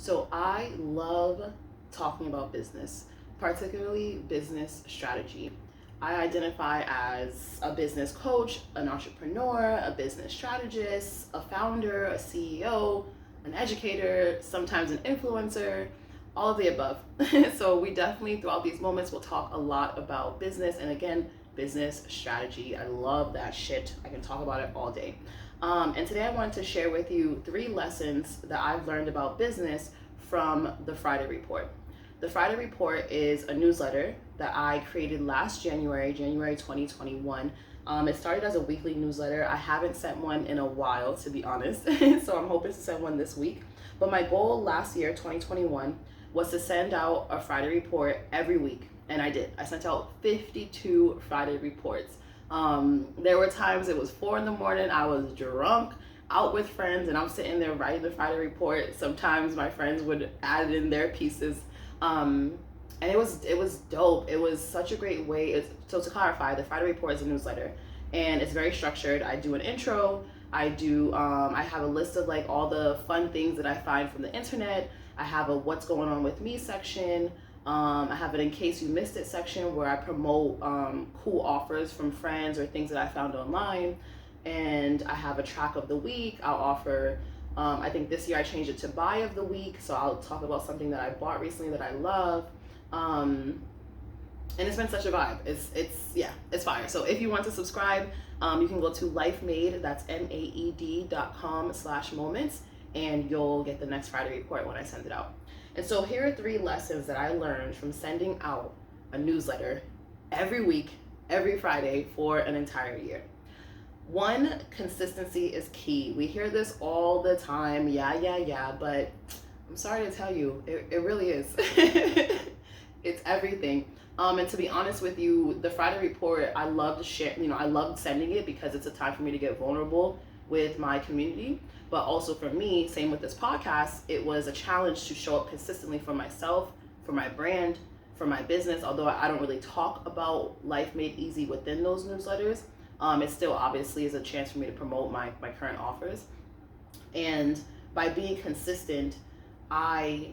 So I love talking about business, particularly business strategy. I identify as a business coach, an entrepreneur, a business strategist, a founder, a CEO, an educator, sometimes an influencer, all of the above. So we definitely, throughout these moments, will talk a lot about business and, again, business strategy. I love that shit. I can talk about it all day. And today I wanted to share with you 3 lessons that I've learned about business from the Friday Report. The Friday Report is a newsletter that I created last January 2021. It started as a weekly newsletter. I haven't sent one in a while, to be honest, so I'm hoping to send one this week. But my goal last year, 2021, was to send out a Friday Report every week, and I did. I sent out 52 Friday Reports. There were times it was 4 a.m, I was drunk, out with friends, and I'm sitting there writing the Friday Report. Sometimes my friends would add in their pieces. And it was dope. It was such a great way. So to clarify, the Friday Report is a newsletter, and it's very structured. I do an intro. I have a list of like all the fun things that I find from the internet. I have a what's going on with me section. I have an in case you missed it section where I promote cool offers from friends or things that I found online. And I have a track of the week. I'll offer, I think this year I changed it to buy of the week. So I'll talk about something that I bought recently that I love. And it's been such a vibe. It's fire. So if you want to subscribe, you can go to Maed, that's maed.com/moments, and you'll get the next Friday Report when I send it out. And so here are 3 lessons that I learned from sending out a newsletter every week, every Friday for an entire year. 1, consistency is key. We hear this all the time, but I'm sorry to tell you, it really is. It's everything. And to be honest with you, the Friday Report, I love to share, I love sending it because it's a time for me to get vulnerable with my community. But also for me, same with this podcast, it was a challenge to show up consistently for myself, for my brand, for my business. Although I don't really talk about Life Made Easy within those newsletters, it still obviously is a chance for me to promote my current offers. And by being consistent, I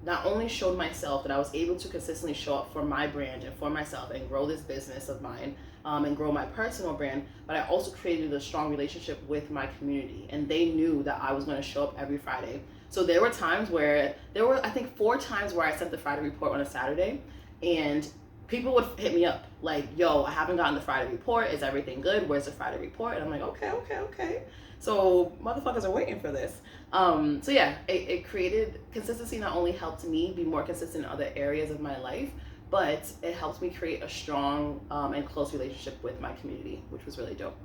not only showed myself that I was able to consistently show up for my brand and for myself and grow this business of mine, and grow my personal brand, but I also created a strong relationship with my community, and they knew that I was going to show up every Friday. So there were times where, I think 4 times where I sent the Friday Report on a Saturday, and people would hit me up like, yo, I haven't gotten the Friday Report. Is everything good? Where's the Friday Report? And I'm like, okay. So motherfuckers are waiting for this. So yeah, it created consistency. Not only helped me be more consistent in other areas of my life, but it helped me create a strong and close relationship with my community, which was really dope.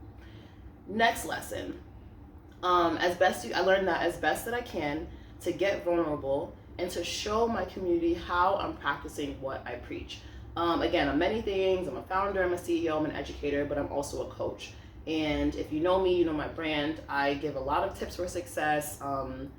Next lesson. I learned that as best that I can to get vulnerable and to show my community how I'm practicing what I preach. Again, I'm many things. I'm a founder, I'm a CEO, I'm an educator, but I'm also a coach. And if you know me, you know my brand. I give a lot of tips for success. And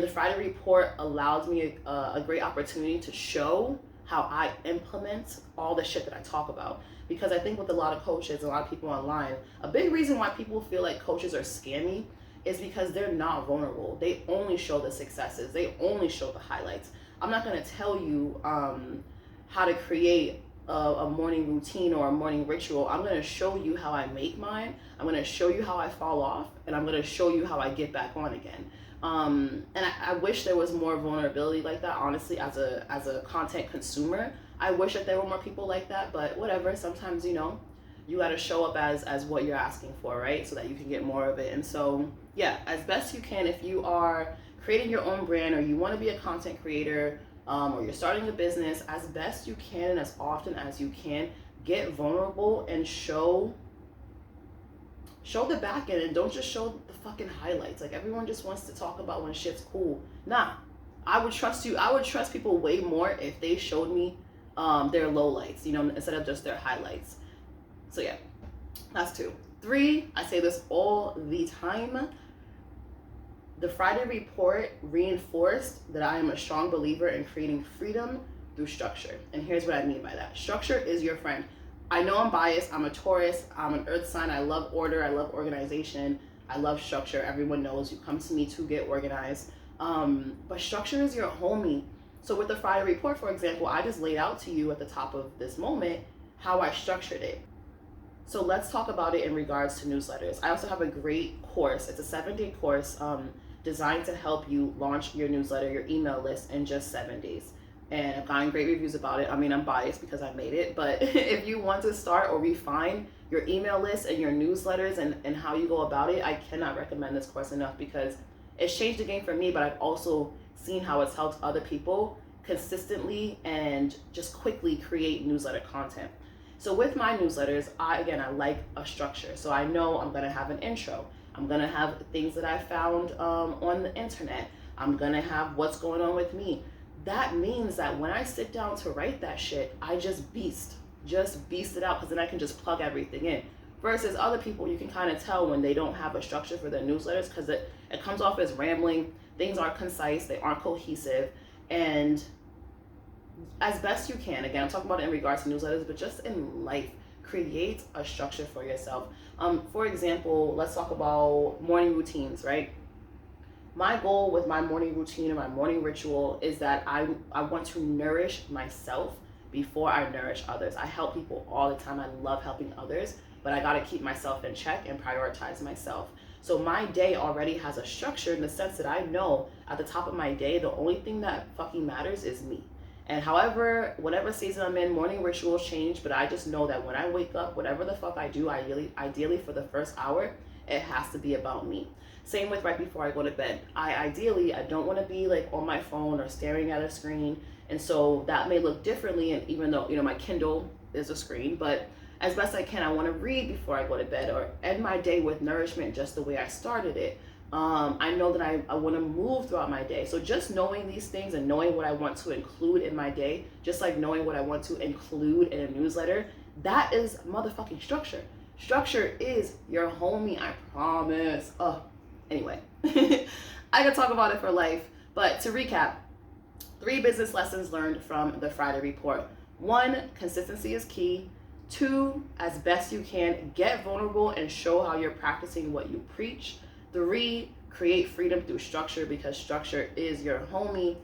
the Friday Report allows me a great opportunity to show how I implement all the shit that I talk about. Because I think with a lot of coaches, a lot of people online, a big reason why people feel like coaches are scammy is because they're not vulnerable. They only show the successes. They only show the highlights. I'm not going to tell you how to create a morning routine or a morning ritual. I'm going to show you how I make mine. I'm going to show you how I fall off, and I'm going to show you how I get back on again. And I wish there was more vulnerability like that, honestly, as a content consumer. I wish that there were more people like that, but whatever. Sometimes, you got to show up as what you're asking for, right? So that you can get more of it. And so, yeah, as best you can, if you are creating your own brand or you want to be a content creator, or you're starting a business, as best you can and as often as you can, get vulnerable and show the back end, and don't just show the fucking highlights. Like, everyone just wants to talk about when shit's cool. Nah, I would trust people way more if they showed me their lowlights, instead of just their highlights. So yeah, that's 2. 3, I say this all the time. The Friday Report reinforced that I am a strong believer in creating freedom through structure. And here's what I mean by that. Structure is your friend. I know I'm biased. I'm a Taurus. I'm an earth sign. I love order. I love organization. I love structure. Everyone knows you come to me to get organized. But structure is your homie. So with the Friday report, for example, I just laid out to you at the top of this moment how I structured it. So let's talk about it in regards to newsletters. I also have a great course. It's a 7-day course designed to help you launch your newsletter, your email list in just 7 days. And I've gotten great reviews about it. I mean, I'm biased because I made it, but if you want to start or refine your email list and your newsletters and how you go about it, I cannot recommend this course enough because it's changed the game for me, but I've also seen how it's helped other people consistently and just quickly create newsletter content. So with my newsletters, I like a structure. So I know I'm gonna have an intro. I'm gonna have things that I found on the internet. I'm gonna have what's going on with me. That means that when I sit down to write that shit, I just beast it out, because then I can just plug everything in. Versus other people, you can kind of tell when they don't have a structure for their newsletters because it comes off as rambling. Things aren't concise, they aren't cohesive. And as best you can, again, I'm talking about it in regards to newsletters, but just in life, create a structure for yourself. For example, let's talk about morning routines, right? My goal with my morning routine and my morning ritual is that I want to nourish myself before I nourish others. I help people all the time. I love helping others, but I gotta keep myself in check and prioritize myself. So my day already has a structure in the sense that I know at the top of my day, the only thing that fucking matters is me. And however, whatever season I'm in, morning rituals change, but I just know that when I wake up, whatever the fuck I do, ideally for the first hour, it has to be about me. Same with right before I go to bed. I don't want to be like on my phone or staring at a screen. And so that may look differently, and even though, my Kindle is a screen, but as best I can, I want to read before I go to bed or end my day with nourishment just the way I started it. I know that I want to move throughout my day. So just knowing these things and knowing what I want to include in my day, just like knowing what I want to include in a newsletter, that is motherfucking structure. Structure is your homie, I promise. Anyway, I could talk about it for life, but to recap, 3 business lessons learned from the Friday report. 1, consistency is key. 2, as best you can, get vulnerable and show how you're practicing what you preach. 3, create freedom through structure, because structure is your homie.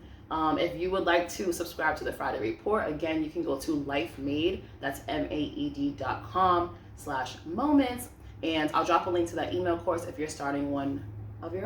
If you would like to subscribe to the Friday report, again, you can go to Maed, that's maed.com/moments, and I'll drop a link to that email course if you're starting one of your own.